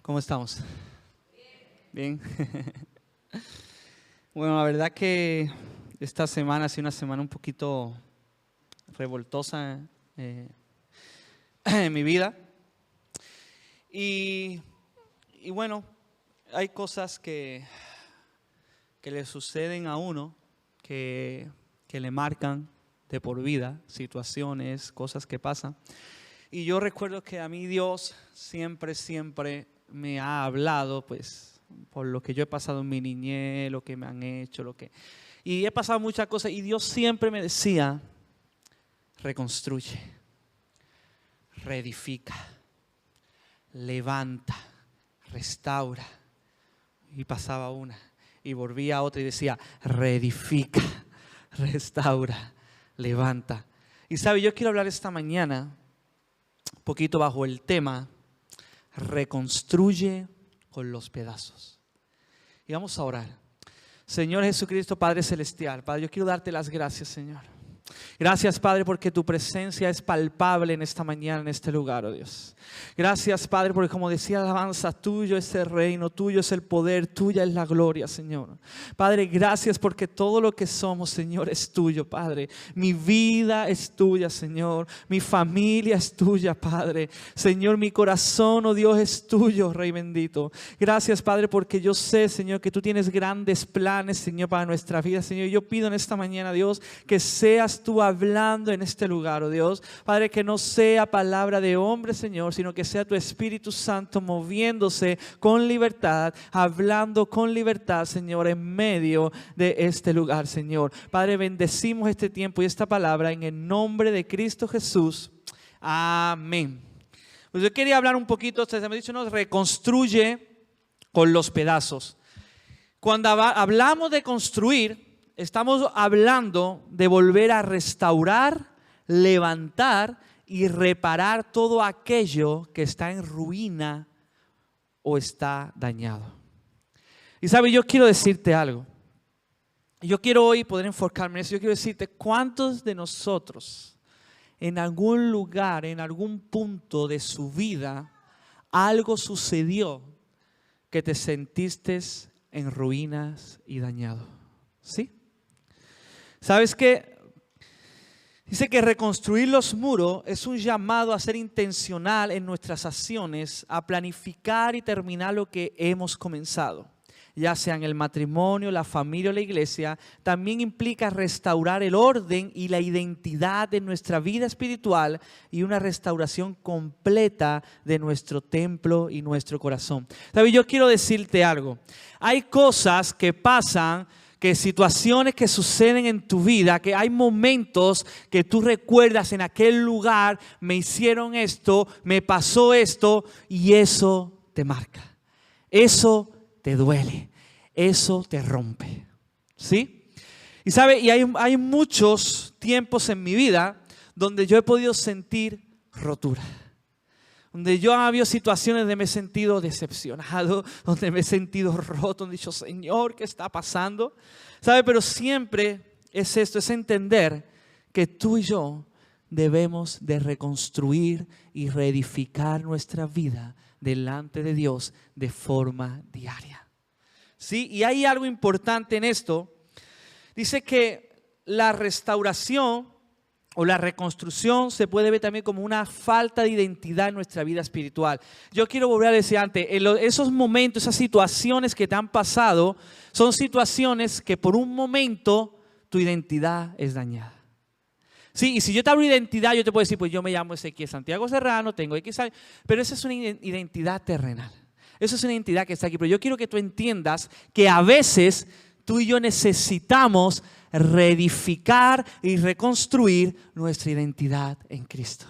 ¿Cómo estamos? Bien. Bueno, la verdad que esta semana ha sido una semana un poquito revoltosa en mi vida. Y bueno, hay cosas que le suceden a uno que le marcan de por vida, situaciones, cosas que pasan. Y yo recuerdo que a mí Dios siempre me ha hablado, pues, por lo que yo he pasado en mi niñez, lo que me han hecho, y he pasado muchas cosas, y Dios siempre me decía: reconstruye, reedifica, levanta, restaura. Y pasaba una, y volvía a otra y decía: reedifica, restaura, levanta. Y sabe, yo quiero hablar esta mañana un poquito bajo el tema: reconstruye con los pedazos. Y vamos a orar. Señor Jesucristo, Padre Celestial, Padre, yo quiero darte las gracias, Señor. Gracias, Padre, porque tu presencia es palpable en esta mañana, en este lugar, oh Dios. Gracias, Padre, porque como decía la alabanza, tuyo es el reino, tuyo es el poder, tuya es la gloria, Señor. Padre, gracias porque todo lo que somos, Señor, es tuyo, Padre. Mi vida es tuya, Señor. Mi familia es tuya, Padre. Señor, mi corazón, oh Dios, es tuyo, Rey bendito. Gracias, Padre, porque yo sé, Señor, que tú tienes grandes planes, Señor, para nuestra vida, Señor. Yo pido en esta mañana, Dios, que seas tú hablando en este lugar, oh Dios. Padre, que no sea palabra de hombre, Señor, sino que sea tu Espíritu Santo moviéndose con libertad, hablando con libertad, Señor, en medio de este lugar, Señor. Padre, bendecimos este tiempo y esta palabra en el nombre de Cristo Jesús. Amén. Pues yo quería hablar un poquito, ustedes me han dicho, no, reconstruye con los pedazos. Cuando hablamos de construir, estamos hablando de volver a restaurar, levantar y reparar todo aquello que está en ruina o está dañado. Y sabe, yo quiero decirte algo. Yo quiero hoy poder enfocarme en eso. Yo quiero decirte, ¿cuántos de nosotros en algún lugar, en algún punto de su vida, algo sucedió que te sentiste en ruinas y dañado? ¿Sí? ¿Sabes qué? Dice que reconstruir los muros es un llamado a ser intencional en nuestras acciones, a planificar y terminar lo que hemos comenzado. Ya sea en el matrimonio, la familia o la iglesia, también implica restaurar el orden y la identidad de nuestra vida espiritual y una restauración completa de nuestro templo y nuestro corazón. ¿Sabes? Yo quiero decirte algo. Hay cosas que pasan, que situaciones que suceden en tu vida, que hay momentos que tú recuerdas: en aquel lugar me hicieron esto, me pasó esto, y eso te marca, eso te duele, eso te rompe, ¿sí? Y sabe, y hay muchos tiempos en mi vida donde yo he podido sentir rotura, donde yo ha habido situaciones donde me he sentido decepcionado, donde me he sentido roto, donde he dicho: Señor, ¿qué está pasando? ¿Sabe? Pero siempre es esto, es entender que tú y yo debemos de reconstruir y reedificar nuestra vida delante de Dios de forma diaria. ¿Sí? Y hay algo importante en esto. Dice que la restauración o la reconstrucción se puede ver también como una falta de identidad en nuestra vida espiritual. Yo quiero volver a decir antes, esos momentos, esas situaciones que te han pasado, son situaciones que por un momento tu identidad es dañada. Sí, y si yo te hablo de identidad, yo te puedo decir: pues yo me llamo Ezequiel Santiago Serrano, tengo X años, pero esa es una identidad terrenal. Esa es una identidad que está aquí. Pero yo quiero que tú entiendas que a veces tú y yo necesitamos reedificar y reconstruir nuestra identidad en Cristo.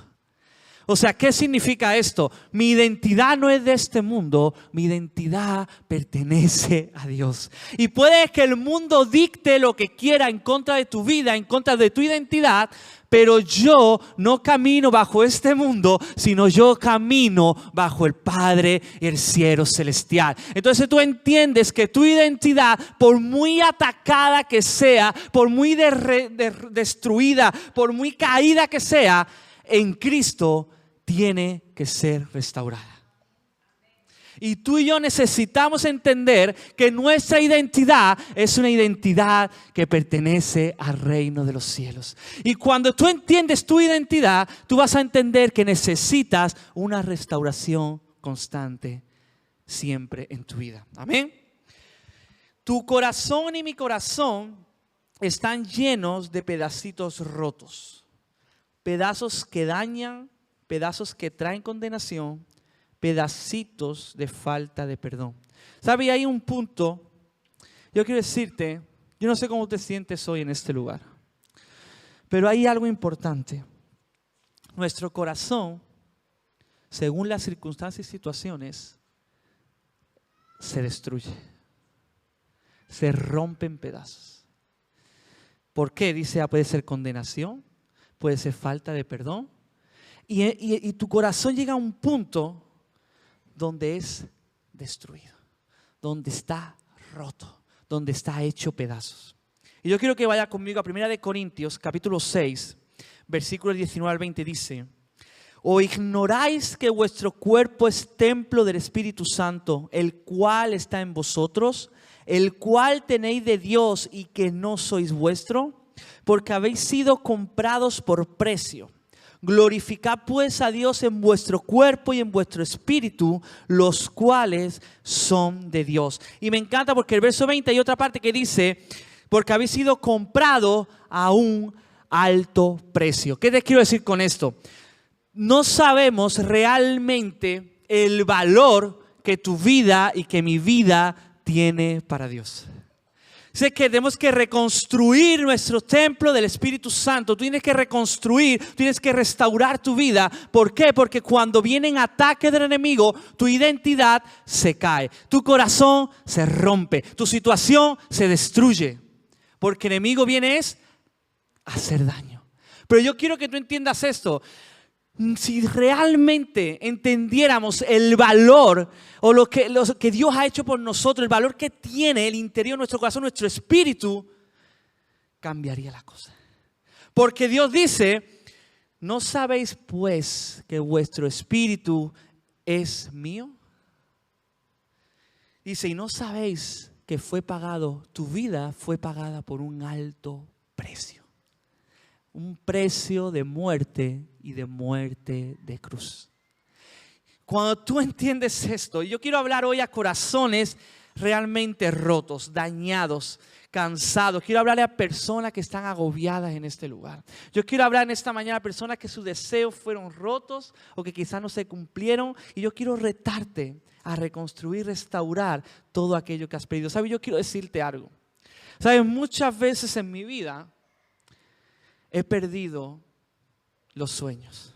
O sea, ¿qué significa esto? Mi identidad no es de este mundo, mi identidad pertenece a Dios. Y puede que el mundo dicte lo que quiera en contra de tu vida, en contra de tu identidad, pero yo no camino bajo este mundo, sino yo camino bajo el Padre y el cielo celestial. Entonces tú entiendes que tu identidad, por muy atacada que sea, por muy destruida, por muy caída que sea, en Cristo tiene que ser restaurada. Y tú y yo necesitamos entender que nuestra identidad es una identidad que pertenece al reino de los cielos. Y cuando tú entiendes tu identidad, tú vas a entender que necesitas una restauración constante siempre en tu vida. Amén. Tu corazón y mi corazón están llenos de pedacitos rotos. Pedazos que dañan, pedazos que traen condenación, pedacitos de falta de perdón. ¿Sabe? Hay un punto, yo quiero decirte, yo no sé cómo te sientes hoy en este lugar, pero hay algo importante. Nuestro corazón, según las circunstancias y situaciones, se destruye, se rompe en pedazos. ¿Por qué? Dice, puede ser condenación, puede ser falta de perdón, y tu corazón llega a un punto donde es destruido, donde está roto, donde está hecho pedazos. Y yo quiero que vaya conmigo a 1 Corintios capítulo 6, versículos 19 al 20, dice: ¿O ignoráis que vuestro cuerpo es templo del Espíritu Santo, el cual está en vosotros, el cual tenéis de Dios y que no sois vuestro? Porque habéis sido comprados por precio. Glorificad pues a Dios en vuestro cuerpo y en vuestro espíritu, los cuales son de Dios. Y me encanta porque el verso 20 hay otra parte que dice: porque habéis sido comprado a un alto precio. ¿Qué te quiero decir con esto? No sabemos realmente el valor que tu vida y que mi vida tiene para Dios. Sé que tenemos que reconstruir nuestro templo del Espíritu Santo. Tú tienes que reconstruir, tienes que restaurar tu vida. ¿Por qué? Porque cuando vienen ataques del enemigo, tu identidad se cae, tu corazón se rompe, tu situación se destruye. Porque el enemigo viene a hacer daño. Pero yo quiero que tú entiendas esto. Si realmente entendiéramos el valor o lo que Dios ha hecho por nosotros, el valor que tiene el interior de nuestro corazón, nuestro espíritu, cambiaría la cosa. Porque Dios dice: ¿no sabéis pues que vuestro espíritu es mío? Dice: ¿y no sabéis que tu vida fue pagada por un alto precio? Un precio de muerte y de muerte de cruz. Cuando tú entiendes esto, yo quiero hablar hoy a corazones realmente rotos, dañados, cansados. Quiero hablarle a personas que están agobiadas en este lugar. Yo quiero hablar en esta mañana a personas que sus deseos fueron rotos o que quizás no se cumplieron. Y yo quiero retarte a reconstruir, restaurar todo aquello que has perdido. ¿Sabes? Yo quiero decirte algo. ¿Sabes? Muchas veces en mi vida he perdido los sueños.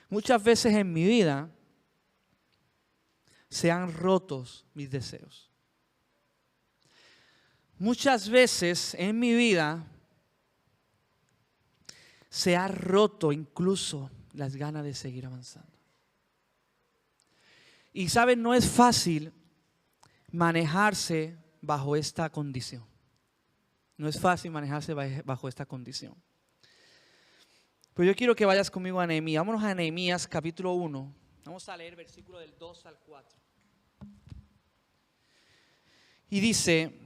Muchas veces en mi vida se han roto mis deseos. Muchas veces en mi vida se ha roto incluso las ganas de seguir avanzando. Y saben, no es fácil manejarse bajo esta condición. No es fácil manejarse bajo esta condición. Pero yo quiero que vayas conmigo a Nehemías. Vámonos a Nehemías capítulo 1. Vamos a leer versículo del 2 al 4. Y dice: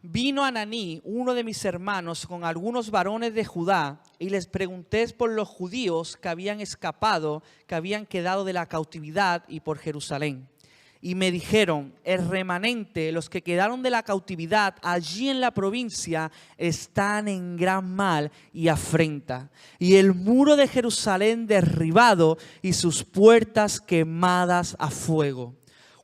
vino Ananí, uno de mis hermanos, con algunos varones de Judá, y les pregunté por los judíos que habían escapado, que habían quedado de la cautividad y por Jerusalén. Y me dijeron: el remanente, los que quedaron de la cautividad allí en la provincia, están en gran mal y afrenta. Y el muro de Jerusalén derribado y sus puertas quemadas a fuego.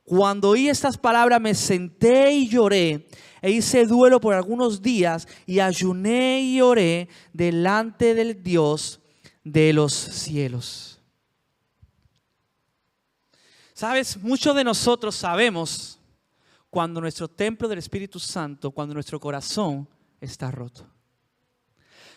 Cuando oí estas palabras me senté y lloré, e hice duelo por algunos días, y ayuné y oré delante del Dios de los cielos. Sabes, muchos de nosotros sabemos cuando nuestro templo del Espíritu Santo, cuando nuestro corazón está roto.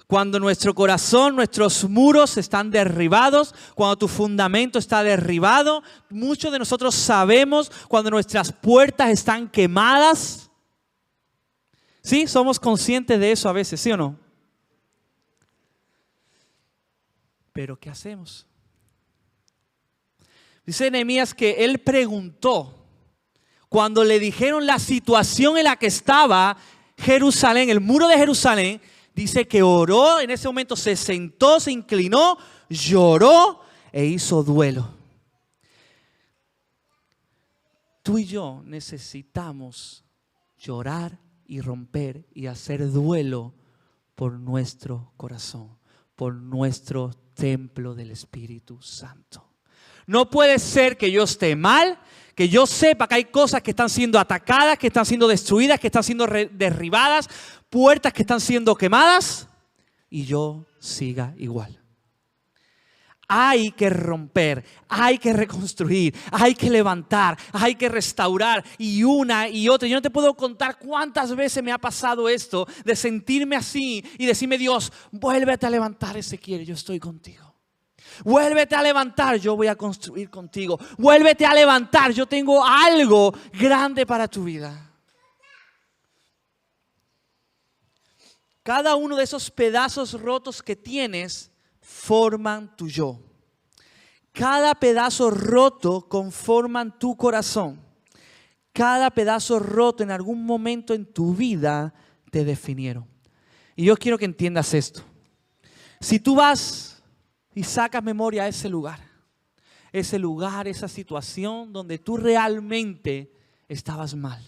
Cuando nuestro corazón, nuestros muros están derribados, cuando tu fundamento está derribado. Muchos de nosotros sabemos cuando nuestras puertas están quemadas. ¿Sí? Somos conscientes de eso a veces, ¿sí o no? Pero ¿qué hacemos? Dice Nehemías que él preguntó, cuando le dijeron la situación en la que estaba Jerusalén, el muro de Jerusalén, dice que oró, en ese momento se sentó, se inclinó, lloró e hizo duelo. Tú y yo necesitamos llorar y romper y hacer duelo por nuestro corazón, por nuestro templo del Espíritu Santo. No puede ser que yo esté mal, que yo sepa que hay cosas que están siendo atacadas, que están siendo destruidas, que están siendo derribadas, puertas que están siendo quemadas y yo siga igual. Hay que romper, hay que reconstruir, hay que levantar, hay que restaurar y una y otra. Yo no te puedo contar cuántas veces me ha pasado esto de sentirme así y decirme: Dios, vuélvete a levantar, Ezequiel, yo estoy contigo. Vuélvete a levantar, yo voy a construir contigo. Vuélvete a levantar, yo tengo algo grande para tu vida. Cada uno de esos pedazos rotos que tienes forman tu yo. Cada pedazo roto conforman tu corazón. Cada pedazo roto en algún momento en tu vida te definieron. Y yo quiero que entiendas esto. Si tú vas y sacas memoria a ese lugar, esa situación donde tú realmente estabas mal,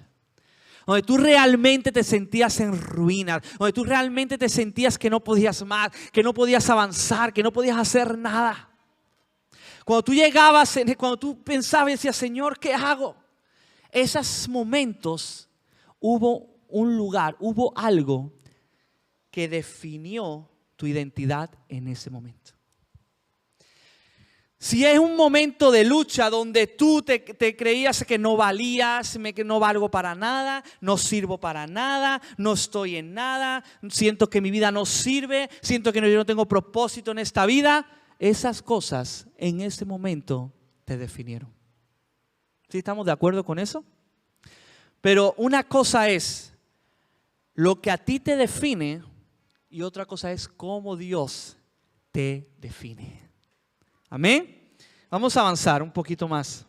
donde tú realmente te sentías en ruinas, donde tú realmente te sentías que no podías más, que no podías avanzar, que no podías hacer nada. Cuando tú llegabas, cuando tú pensabas y decías: Señor, ¿qué hago? Esos momentos hubo un lugar, hubo algo que definió tu identidad en ese momento. Si es un momento de lucha donde tú te creías que no valías, que no valgo para nada, no sirvo para nada, no estoy en nada, siento que mi vida no sirve, siento que yo no tengo propósito en esta vida, esas cosas en ese momento te definieron. ¿Sí estamos de acuerdo con eso? Pero una cosa es lo que a ti te define y otra cosa es cómo Dios te define. Amén. Vamos a avanzar un poquito más.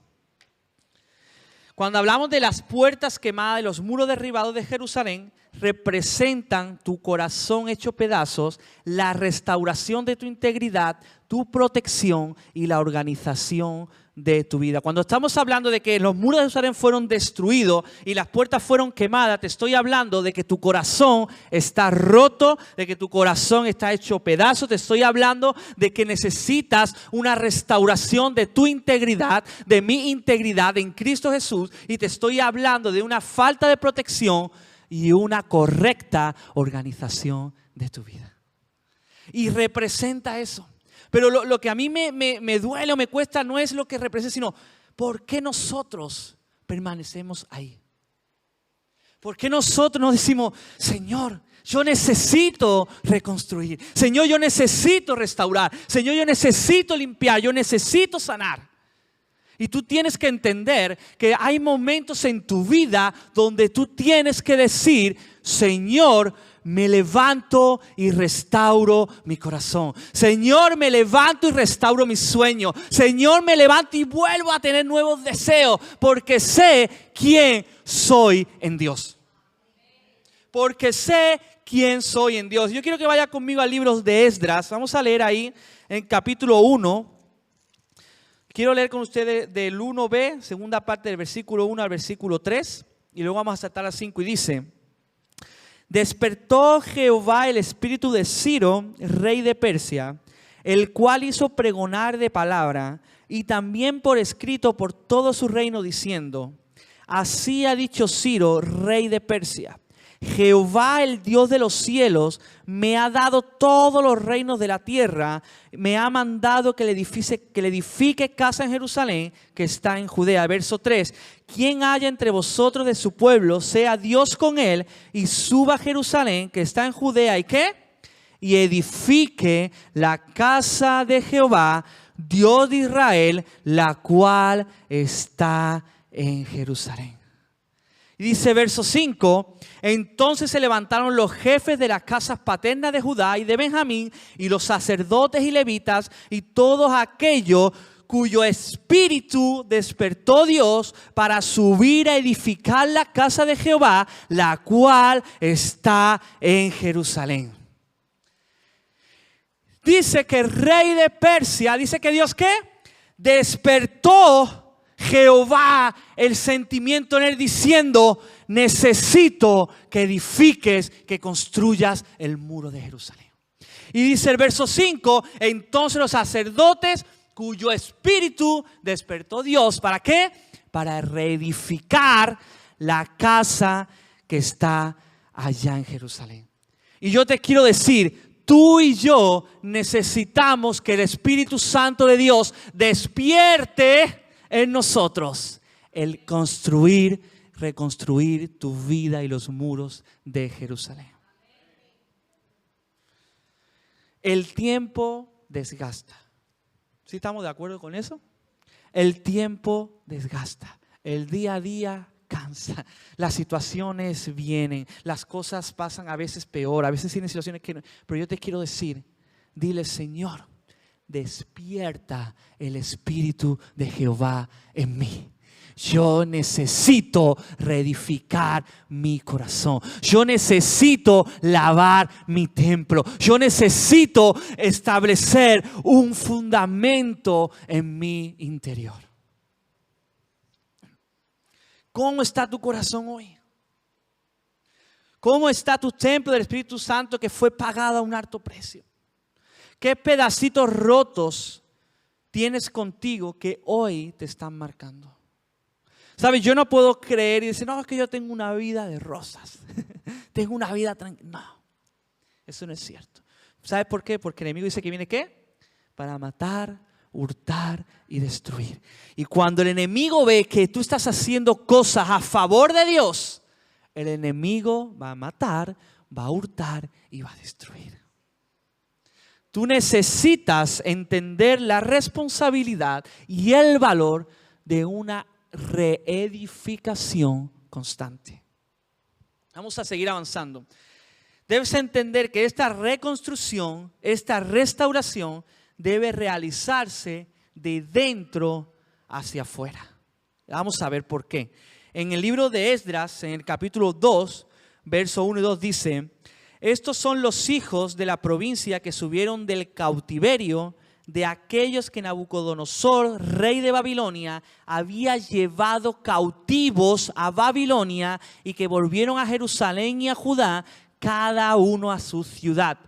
Cuando hablamos de las puertas quemadas, de los muros derribados de Jerusalén, representan tu corazón hecho pedazos, la restauración de tu integridad, tu protección y la organización de tu vida. Cuando estamos hablando de que los muros de Jerusalén fueron destruidos y las puertas fueron quemadas, te estoy hablando de que tu corazón está roto, de que tu corazón está hecho pedazos. Te estoy hablando de que necesitas una restauración de tu integridad, de mi integridad en Cristo Jesús. Y te estoy hablando de una falta de protección y una correcta organización de tu vida. Y representa eso. Pero lo que a mí me duele o me cuesta no es lo que representa, sino ¿por qué nosotros permanecemos ahí? ¿Por qué nosotros nos decimos: Señor, yo necesito reconstruir? Señor, yo necesito restaurar. Señor, yo necesito limpiar. Yo necesito sanar. Y tú tienes que entender que hay momentos en tu vida donde tú tienes que decir: Señor, me levanto y restauro mi corazón. Señor, me levanto y restauro mi sueño. Señor, me levanto y vuelvo a tener nuevos deseos porque sé quién soy en Dios. Porque sé quién soy en Dios. Yo quiero que vaya conmigo al libro de Esdras. Vamos a leer ahí en capítulo 1. Quiero leer con ustedes del 1b, segunda parte del versículo 1 al versículo 3. Y luego vamos a saltar al 5 y dice: Despertó Jehová el espíritu de Ciro, rey de Persia, el cual hizo pregonar de palabra y también por escrito por todo su reino, diciendo: Así ha dicho Ciro, rey de Persia: Jehová, el Dios de los cielos, me ha dado todos los reinos de la tierra, me ha mandado que le edifique casa en Jerusalén, que está en Judea. Verso 3, quien haya entre vosotros de su pueblo, sea Dios con él, y suba a Jerusalén, que está en Judea, ¿y qué? Y edifique la casa de Jehová, Dios de Israel, la cual está en Jerusalén. Y dice verso 5, entonces se levantaron los jefes de las casas paternas de Judá y de Benjamín y los sacerdotes y levitas y todos aquellos cuyo espíritu despertó Dios para subir a edificar la casa de Jehová, la cual está en Jerusalén. Dice que el rey de Persia, dice que Dios, ¿qué? Despertó Jehová el sentimiento en él diciendo, necesito que edifiques, que construyas el muro de Jerusalén. Y dice el verso 5, entonces los sacerdotes cuyo espíritu despertó Dios, ¿para qué? Para reedificar la casa que está allá en Jerusalén. Y yo te quiero decir, tú y yo necesitamos que el Espíritu Santo de Dios despierte en nosotros el construir, reconstruir tu vida y los muros de Jerusalén. El tiempo desgasta. ¿Sí estamos de acuerdo con eso? El tiempo desgasta. El día a día cansa. Las situaciones vienen. Las cosas pasan a veces peor. A veces tienen situaciones que no. Pero yo te quiero decir, dile, Señor, despierta el Espíritu de Jehová en mí. Yo necesito reedificar mi corazón. Yo necesito lavar mi templo. Yo necesito establecer un fundamento en mi interior. ¿Cómo está tu corazón hoy? ¿Cómo está tu templo del Espíritu Santo que fue pagado a un alto precio? ¿Qué pedacitos rotos tienes contigo que hoy te están marcando? ¿Sabes? Yo no puedo creer y decir, no, es que yo tengo una vida de rosas. Tengo una vida tranquila. No, eso no es cierto. ¿Sabes por qué? Porque el enemigo dice que viene, ¿qué? Para matar, hurtar y destruir. Y cuando el enemigo ve que tú estás haciendo cosas a favor de Dios, el enemigo va a matar, va a hurtar y va a destruir. Tú necesitas entender la responsabilidad y el valor de una reedificación constante. Vamos a seguir avanzando. Debes entender que esta reconstrucción, esta restauración debe realizarse de dentro hacia afuera. Vamos a ver por qué. En el libro de Esdras, en el capítulo 2, verso 1 y 2 dice: estos son los hijos de la provincia que subieron del cautiverio de aquellos que Nabucodonosor, rey de Babilonia, había llevado cautivos a Babilonia y que volvieron a Jerusalén y a Judá, cada uno a su ciudad.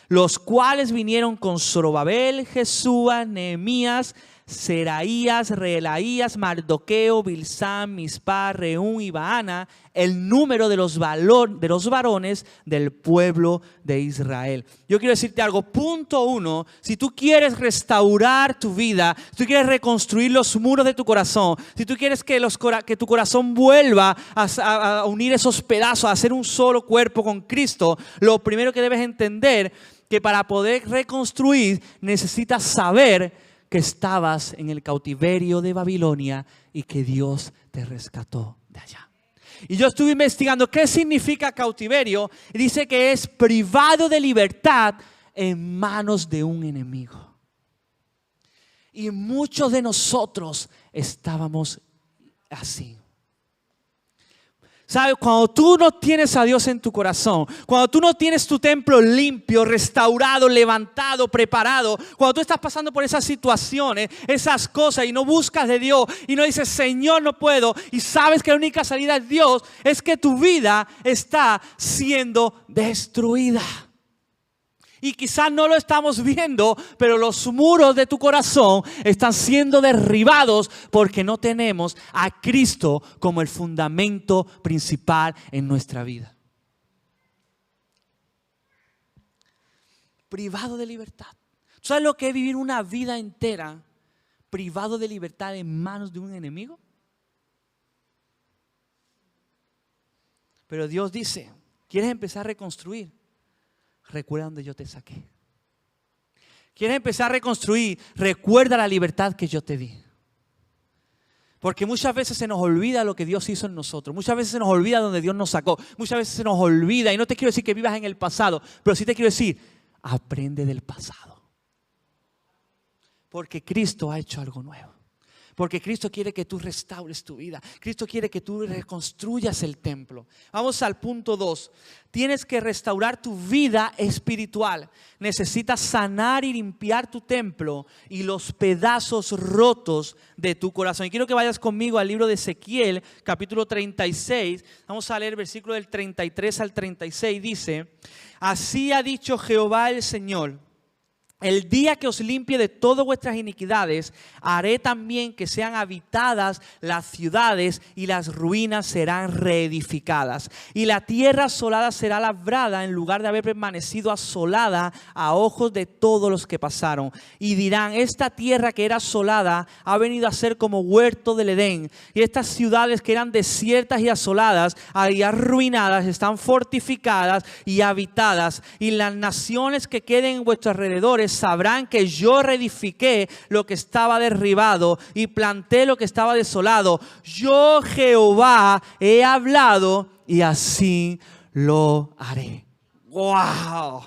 Los cuales vinieron con Zorobabel, Jesúa, Nehemías, Seraías, Reelaías, Mardoqueo, Bilsán, Mispá, Reún y Baana, el número de los varones del pueblo de Israel. Yo quiero decirte algo. Punto 1, si tú quieres restaurar tu vida, si tú quieres reconstruir los muros de tu corazón, si tú quieres que tu corazón vuelva a unir esos pedazos, a hacer un solo cuerpo con Cristo, lo primero que debes entender que para poder reconstruir necesitas saber que estabas en el cautiverio de Babilonia y que Dios te rescató de allá. Y yo estuve investigando qué significa cautiverio y dice que es privado de libertad en manos de un enemigo. Y muchos de nosotros estábamos así. ¿Sabes? Cuando tú no tienes a Dios en tu corazón, cuando tú no tienes tu templo limpio, restaurado, levantado, preparado, cuando tú estás pasando por esas situaciones, esas cosas y no buscas de Dios y no dices, Señor, no puedo, y sabes que la única salida es Dios, es que tu vida está siendo destruida. Y quizás no lo estamos viendo, pero los muros de tu corazón están siendo derribados porque no tenemos a Cristo como el fundamento principal en nuestra vida. Privado de libertad. ¿Tú sabes lo que es vivir una vida entera privado de libertad en manos de un enemigo? Pero Dios dice, ¿quieres empezar a reconstruir? Recuerda donde yo te saqué. ¿Quieres empezar a reconstruir? Recuerda la libertad que yo te di. Porque muchas veces se nos olvida lo que Dios hizo en nosotros. Muchas veces se nos olvida donde Dios nos sacó. Muchas veces se nos olvida. Y no te quiero decir que vivas en el pasado, pero sí te quiero decir, aprende del pasado. Porque Cristo ha hecho algo nuevo. Porque Cristo quiere que tú restaures tu vida. Cristo quiere que tú reconstruyas el templo. Vamos al punto 2. Tienes que restaurar tu vida espiritual. Necesitas sanar y limpiar tu templo y los pedazos rotos de tu corazón. Y quiero que vayas conmigo al libro de Ezequiel, capítulo 36. Vamos a leer el versículo del 33 al 36. Dice: así ha dicho Jehová el Señor. El día que os limpie de todas vuestras iniquidades, haré también que sean habitadas las ciudades y las ruinas serán reedificadas. Y la tierra asolada será labrada en lugar de haber permanecido asolada a ojos de todos los que pasaron. Y dirán: esta tierra que era asolada ha venido a ser como huerto del Edén. Y estas ciudades que eran desiertas y asoladas y arruinadas están fortificadas y habitadas. Y las naciones que queden en vuestros alrededores sabrán que yo reedifiqué lo que estaba derribado y planté lo que estaba desolado. Yo Jehová he hablado y así lo haré. ¡Wow!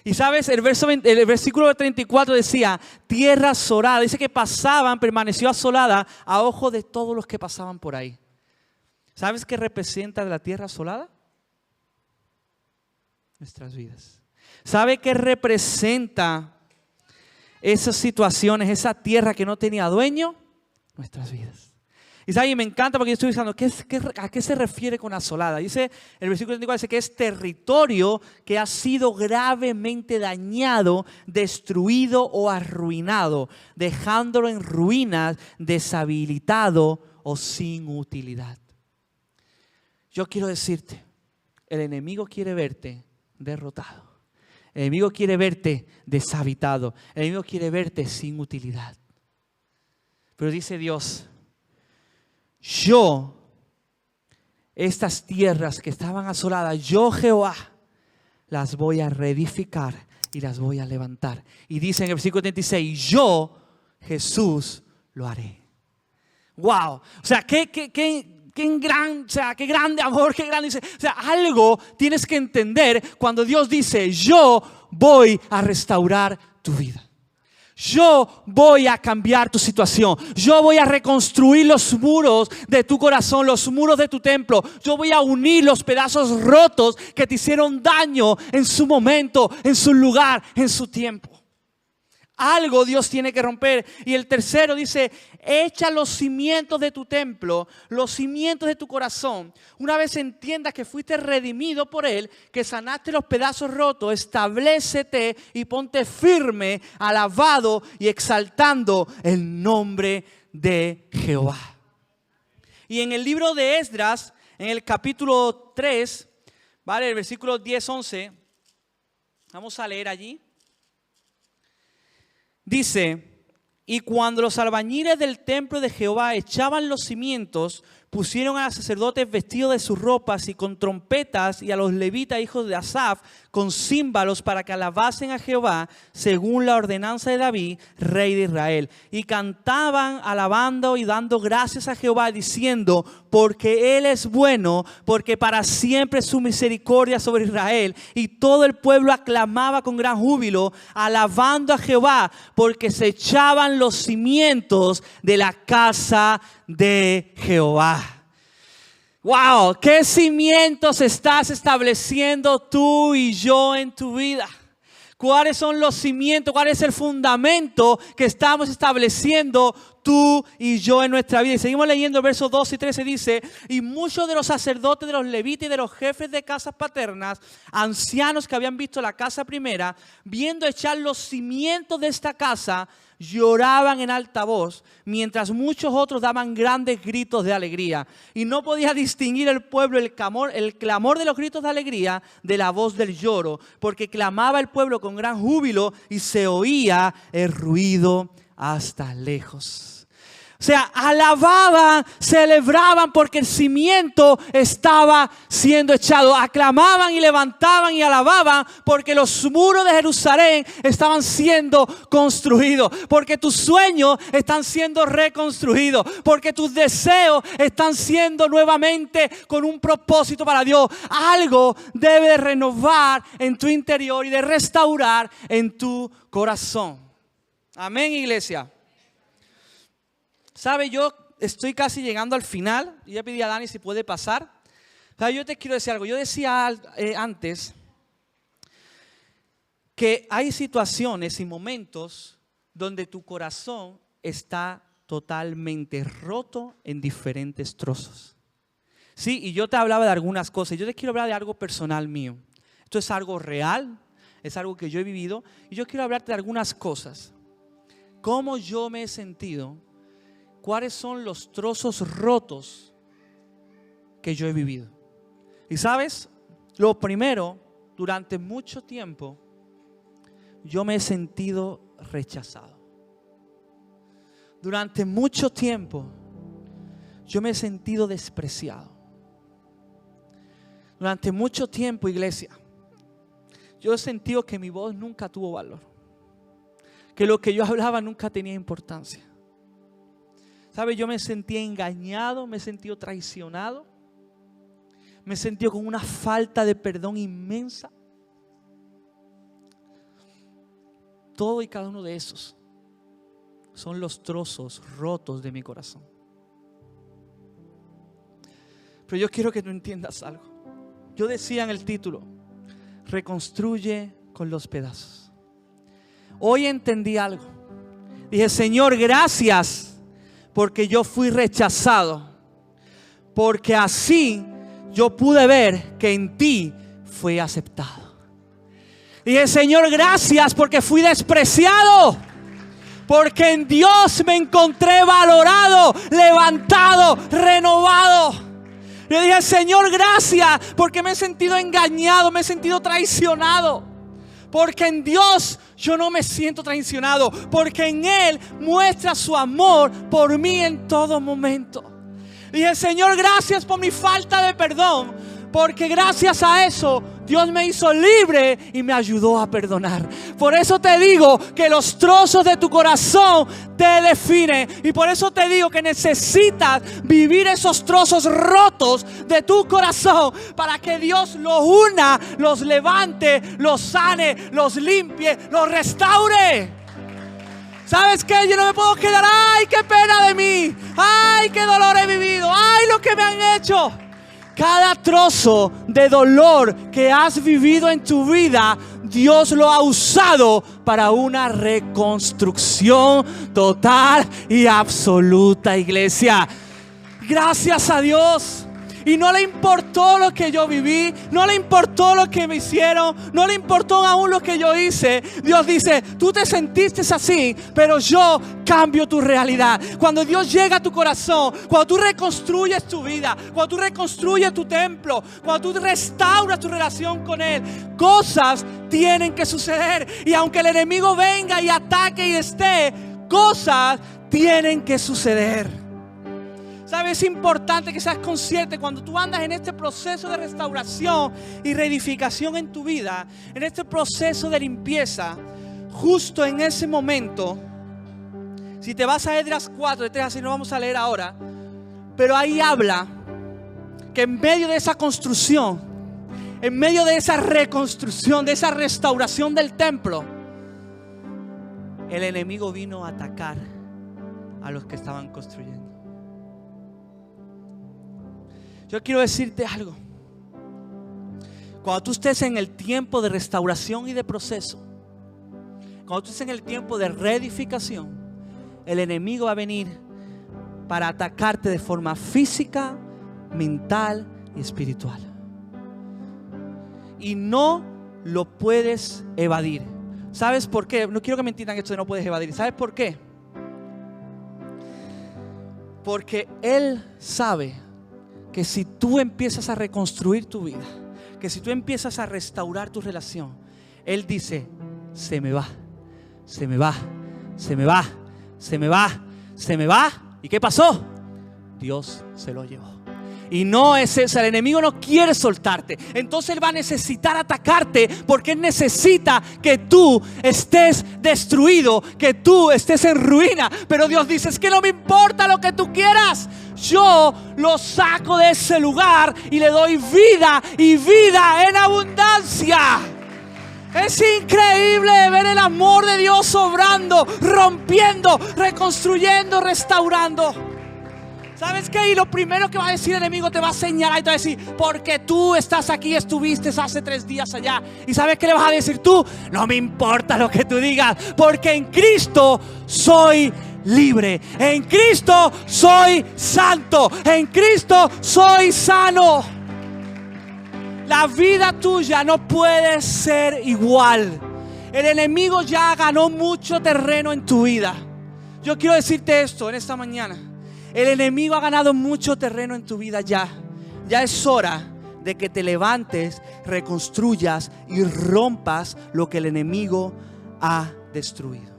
Y sabes, el versículo 34 decía: tierra asolada. Dice que pasaban, permaneció asolada a ojos de todos los que pasaban por ahí. ¿Sabes qué representa la tierra asolada? Nuestras vidas. ¿Sabe qué representa esas situaciones, esa tierra que no tenía dueño? Nuestras vidas. Y sabe, me encanta porque yo estoy pensando, ¿a qué se refiere con asolada? Dice el versículo 34, dice que es territorio que ha sido gravemente dañado, destruido o arruinado, dejándolo en ruinas, deshabilitado o sin utilidad. Yo quiero decirte, el enemigo quiere verte derrotado. El enemigo quiere verte deshabitado. El enemigo quiere verte sin utilidad. Pero dice Dios: yo, estas tierras que estaban asoladas, yo Jehová, las voy a reedificar y las voy a levantar. Y dice en el versículo 36, yo, Jesús, lo haré. Wow. O sea, qué grande amor, qué grande. O sea, algo tienes que entender cuando Dios dice: yo voy a restaurar tu vida. Yo voy a cambiar tu situación. Yo voy a reconstruir los muros de tu corazón, los muros de tu templo. Yo voy a unir los pedazos rotos que te hicieron daño en su momento, en su lugar, en su tiempo. Algo Dios tiene que romper. Y el tercero dice: echa los cimientos de tu templo, los cimientos de tu corazón. Una vez entiendas que fuiste redimido por Él, que sanaste los pedazos rotos, establécete y ponte firme, alabado y exaltando el nombre de Jehová. Y en el libro de Esdras, en el capítulo 3, ¿vale? El versículo 10-11, vamos a leer allí. Dice: y cuando los albañiles del templo de Jehová echaban los cimientos, pusieron a los sacerdotes vestidos de sus ropas y con trompetas, y a los levitas hijos de Asaf con címbalos, para que alabasen a Jehová según la ordenanza de David, rey de Israel. Y cantaban alabando y dando gracias a Jehová, diciendo: porque Él es bueno, porque para siempre es su misericordia sobre Israel. Y todo el pueblo aclamaba con gran júbilo, alabando a Jehová, porque se echaban los cimientos de la casa de Jehová. Wow, ¿qué cimientos estás estableciendo tú y yo en tu vida? ¿Cuáles son los cimientos? ¿Cuál es el fundamento que estamos estableciendo tú y yo en nuestra vida? Y seguimos leyendo el verso 12 y 13, dice: y muchos de los sacerdotes, de los levitas y de los jefes de casas paternas, ancianos que habían visto la casa primera, viendo echar los cimientos de esta casa, lloraban en alta voz, mientras muchos otros daban grandes gritos de alegría. Y no podía distinguir el pueblo el clamor de los gritos de alegría de la voz del lloro, porque clamaba el pueblo con gran júbilo y se oía el ruido hasta lejos. O sea, alababan, celebraban porque el cimiento estaba siendo echado. Aclamaban y levantaban y alababan porque los muros de Jerusalén estaban siendo construidos. Porque tus sueños están siendo reconstruidos. Porque tus deseos están siendo nuevamente con un propósito para Dios. Algo debe de renovar en tu interior y de restaurar en tu corazón. Amén, iglesia. ¿Sabe? Yo estoy casi llegando al final. Y ya pedí a Dani si puede pasar. ¿Sabe? Yo te quiero decir algo. Yo decía antes que hay situaciones y momentos donde tu corazón está totalmente roto en diferentes trozos. Sí, y yo te hablaba de algunas cosas. Yo te quiero hablar de algo personal mío. Esto es algo real, es algo que yo he vivido. Y yo quiero hablarte de algunas cosas. Cómo yo me he sentido, cuáles son los trozos rotos que yo he vivido. Y sabes, lo primero, durante mucho tiempo, yo me he sentido rechazado. Durante mucho tiempo, yo me he sentido despreciado. Durante mucho tiempo, iglesia, yo he sentido que mi voz nunca tuvo valor. Que lo que yo hablaba nunca tenía importancia. ¿Sabe? Yo me sentía engañado, me he sentido traicionado. Me he sentido con una falta de perdón inmensa. Todo y cada uno de esos son los trozos rotos de mi corazón. Pero yo quiero que tú entiendas algo. Yo decía en el título, reconstruye con los pedazos. Hoy entendí algo. Dije, Señor, gracias porque yo fui rechazado. Porque así yo pude ver que en ti fui aceptado. Dije, Señor, gracias porque fui despreciado. Porque en Dios me encontré valorado, levantado, renovado. Yo dije, Señor, gracias porque me he sentido engañado, me he sentido traicionado. Porque en Dios yo no me siento traicionado. Porque en Él muestra su amor por mí en todo momento. Dije, Señor, gracias por mi falta de perdón. Porque gracias a eso Dios me hizo libre y me ayudó a perdonar. Por eso te digo que los trozos de tu corazón te definen. Y por eso te digo que necesitas vivir esos trozos rotos de tu corazón para que Dios los una, los levante, los sane, los limpie, los restaure. ¿Sabes qué? Yo no me puedo quedar, ay, qué pena de mí, ay, qué dolor he vivido, ay, lo que me han hecho. Cada trozo de dolor que has vivido en tu vida, Dios lo ha usado para una reconstrucción total y absoluta, iglesia. Gracias a Dios. Y no le importó lo que yo viví, no le importó lo que me hicieron, no le importó aún lo que yo hice. Dios dice, tú te sentiste así, pero yo cambio tu realidad. Cuando Dios llega a tu corazón, cuando tú reconstruyes tu vida, cuando tú reconstruyes tu templo, cuando tú restauras tu relación con Él, cosas tienen que suceder. Y aunque el enemigo venga y ataque y esté, cosas tienen que suceder. ¿Sabes? Es importante que seas consciente cuando tú andas en este proceso de restauración y reedificación en tu vida, en este proceso de limpieza, justo en ese momento, si te vas a Esdras 4, de 3 a 6, no vamos a leer ahora, pero ahí habla que en medio de esa construcción, en medio de esa reconstrucción, de esa restauración del templo, el enemigo vino a atacar a los que estaban construyendo. Yo quiero decirte algo. Cuando tú estés en el tiempo de restauración y de proceso, cuando tú estés en el tiempo de reedificación, el enemigo va a venir para atacarte de forma física, mental y espiritual. Y no lo puedes evadir. ¿Sabes por qué? No quiero que me entiendan esto de no puedes evadir. ¿Sabes por qué? Porque Él sabe que si tú empiezas a reconstruir tu vida, que si tú empiezas a restaurar tu relación, Él dice, se me va, se me va, se me va, se me va, se me va. ¿Y qué pasó? Dios se lo llevó. Y no es eso, el enemigo no quiere soltarte. Entonces Él va a necesitar atacarte porque Él necesita que tú estés destruido, que tú estés en ruina. Pero Dios dice, es que no me importa lo que tú quieras. Yo lo saco de ese lugar y le doy vida y vida en abundancia. Es increíble ver el amor de Dios obrando, rompiendo, reconstruyendo, restaurando. ¿Sabes qué? Y lo primero que va a decir el enemigo, te va a señalar y te va a decir: porque tú estás aquí, estuviste hace 3 días allá. ¿Y sabes qué le vas a decir tú? No me importa lo que tú digas, porque en Cristo soy libre, en Cristo soy santo, en Cristo soy sano. La vida tuya no puede ser igual. El enemigo ya ganó mucho terreno en tu vida. Yo quiero decirte esto en esta mañana. El enemigo ha ganado mucho terreno en tu vida ya. Ya es hora de que te levantes, reconstruyas y rompas lo que el enemigo ha destruido.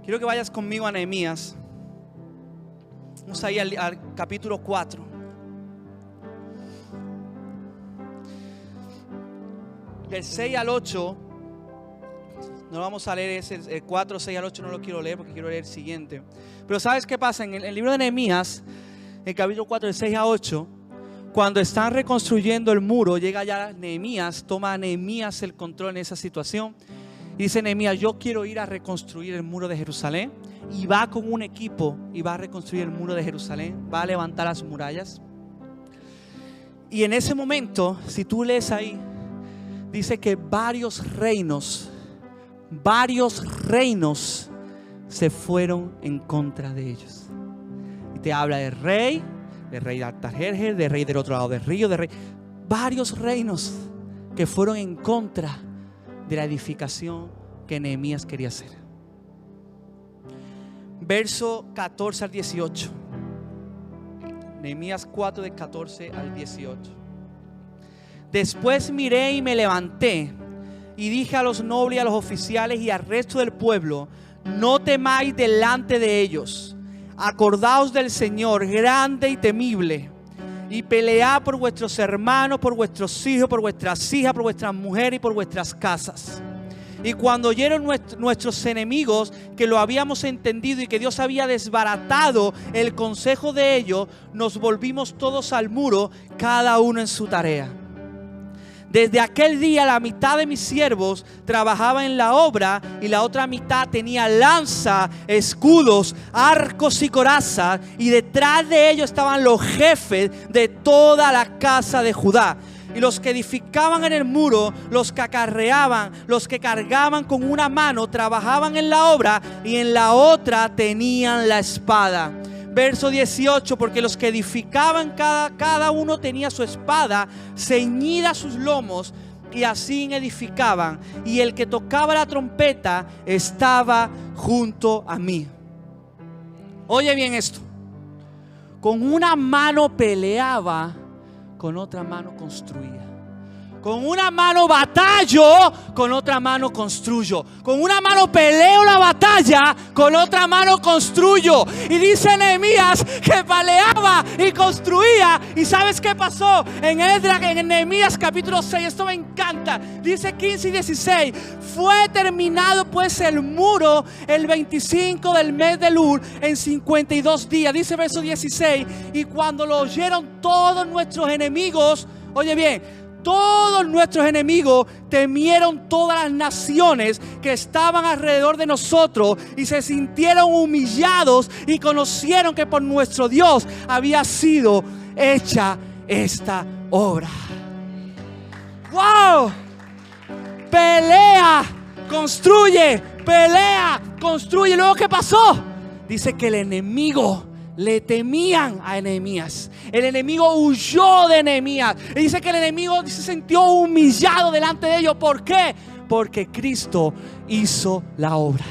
Quiero que vayas conmigo a Nehemías. Vamos a ir al capítulo 4. Del 6 al 8. No vamos a leer ese 4, 6 al 8, no lo quiero leer porque quiero leer el siguiente. Pero ¿sabes qué pasa? En el libro de Nehemías, el capítulo 4, del 6 a 8, cuando están reconstruyendo el muro, llega ya Nehemías, toma a Nehemías el control en esa situación. Y dice Nehemías: yo quiero ir a reconstruir el muro de Jerusalén. Y va con un equipo y va a reconstruir el muro de Jerusalén, va a levantar las murallas. Y en ese momento, si tú lees ahí, dice que varios reinos se fueron en contra de ellos. Y te habla del rey de Artajerjes, del rey del otro lado del río, varios reinos que fueron en contra de la edificación que Nehemías quería hacer. Verso 14 al 18. Nehemías 4, de 14 al 18. Después miré y me levanté y dije a los nobles y a los oficiales y al resto del pueblo: no temáis delante de ellos. Acordaos del Señor, grande y temible, y pelead por vuestros hermanos, por vuestros hijos, por vuestras hijas, por vuestras mujeres y por vuestras casas. Y cuando oyeron nuestros enemigos que lo habíamos entendido y que Dios había desbaratado el consejo de ellos, nos volvimos todos al muro, cada uno en su tarea. Desde aquel día la mitad de mis siervos trabajaba en la obra y la otra mitad tenía lanza, escudos, arcos y corazas, y detrás de ellos estaban los jefes de toda la casa de Judá. Y los que edificaban en el muro, los que acarreaban, los que cargaban con una mano, trabajaban en la obra y en la otra tenían la espada. Verso 18, porque los que edificaban cada uno tenía su espada ceñida a sus lomos, y así edificaban. Y el que tocaba la trompeta estaba junto a mí. Oye bien esto: con una mano peleaba, con otra mano construía. Con una mano batallo, con otra mano construyo. Con una mano peleo la batalla, con otra mano construyo. Y dice Nehemías que peleaba y construía. ¿Y sabes qué pasó? En Nehemías capítulo 6, esto me encanta. Dice 15 y 16: fue terminado pues el muro el 25 del mes de Elul en 52 días. Dice verso 16: y cuando lo oyeron todos nuestros enemigos, oye bien, todos nuestros enemigos temieron todas las naciones que estaban alrededor de nosotros y se sintieron humillados y conocieron que por nuestro Dios había sido hecha esta obra. ¡Wow! Pelea, construye, pelea, construye. Luego, ¿qué pasó? Dice que el enemigo le temían a Nehemías. El enemigo huyó de Nehemías. Y dice que el enemigo se sintió humillado delante de ellos. ¿Por qué? Porque Cristo hizo la obra.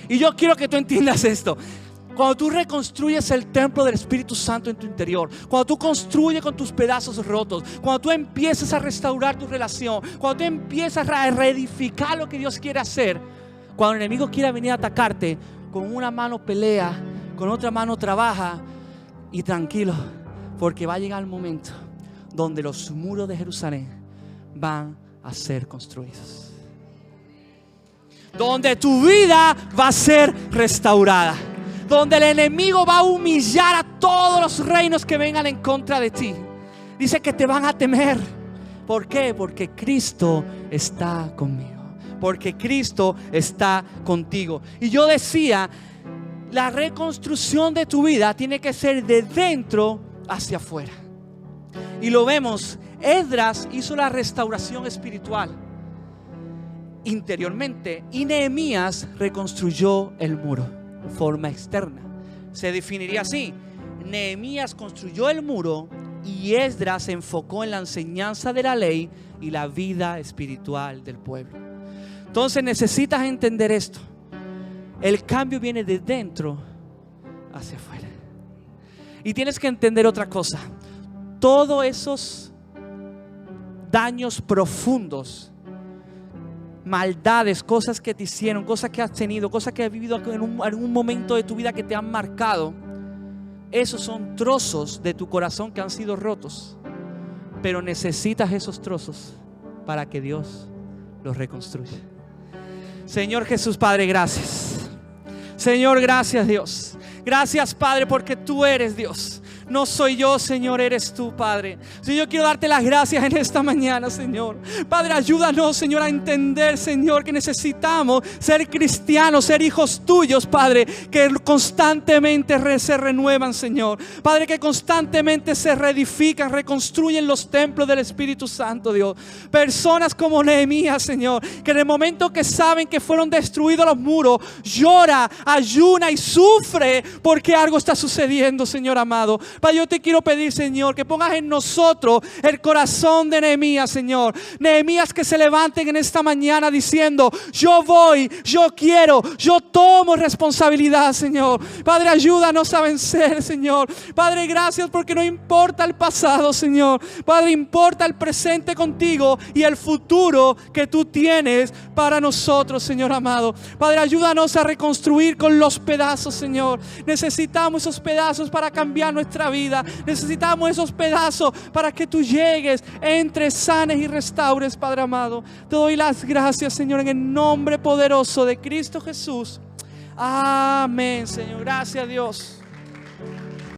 Y yo quiero que tú entiendas esto. Cuando tú reconstruyes el templo del Espíritu Santo en tu interior, cuando tú construyes con tus pedazos rotos, cuando tú empiezas a restaurar tu relación, cuando tú empiezas a reedificar lo que Dios quiere hacer, cuando el enemigo quiera venir a atacarte, con una mano pelea, con otra mano trabaja, y tranquilo, porque va a llegar el momento donde los muros de Jerusalén van a ser construidos, donde tu vida va a ser restaurada, donde el enemigo va a humillar a todos los reinos que vengan en contra de ti. Dice que te van a temer. ¿Por qué? Porque Cristo está conmigo. Porque Cristo está contigo. Y yo decía, la reconstrucción de tu vida tiene que ser de dentro hacia afuera. Y lo vemos, Esdras hizo la restauración espiritual interiormente y Nehemías reconstruyó el muro de forma externa. Se definiría así: Nehemías construyó el muro y Esdras se enfocó en la enseñanza de la ley y la vida espiritual del pueblo. Entonces necesitas entender esto: el cambio viene de dentro hacia afuera. Y tienes que entender otra cosa: todos esos daños profundos, maldades, cosas que te hicieron, cosas que has tenido, cosas que has vivido en algún momento de tu vida que te han marcado, esos son trozos de tu corazón que han sido rotos. Pero necesitas esos trozos para que Dios los reconstruya. Señor Jesús, Padre, gracias. Señor, gracias, Dios. Gracias, Padre, porque tú eres Dios. No soy yo, Señor, eres tú, Padre. Señor, quiero darte las gracias en esta mañana, Señor. Padre, ayúdanos, Señor, a entender, Señor, que necesitamos ser cristianos, ser hijos tuyos, Padre, que constantemente se renuevan, Señor. Padre, que constantemente se reedifican, reconstruyen los templos del Espíritu Santo, Dios. Personas como Nehemías, Señor, que en el momento que saben que fueron destruidos los muros, llora, ayuna y sufre porque algo está sucediendo, Señor amado. Padre, yo te quiero pedir, Señor, que pongas en nosotros el corazón de Nehemías, Señor. Nehemías que se levanten en esta mañana diciendo: yo voy, yo quiero, yo tomo responsabilidad, Señor. Padre, ayúdanos a vencer, Señor. Padre, gracias porque no importa el pasado, Señor. Padre, importa el presente contigo y el futuro que tú tienes para nosotros, Señor amado. Padre, ayúdanos a reconstruir con los pedazos, Señor. Necesitamos esos pedazos para cambiar nuestra vida. Necesitamos esos pedazos para que tú llegues, entres, sanes y restaures, Padre amado. Te doy las gracias, Señor, en el nombre poderoso de Cristo Jesús. Amén, Señor. Gracias, Dios.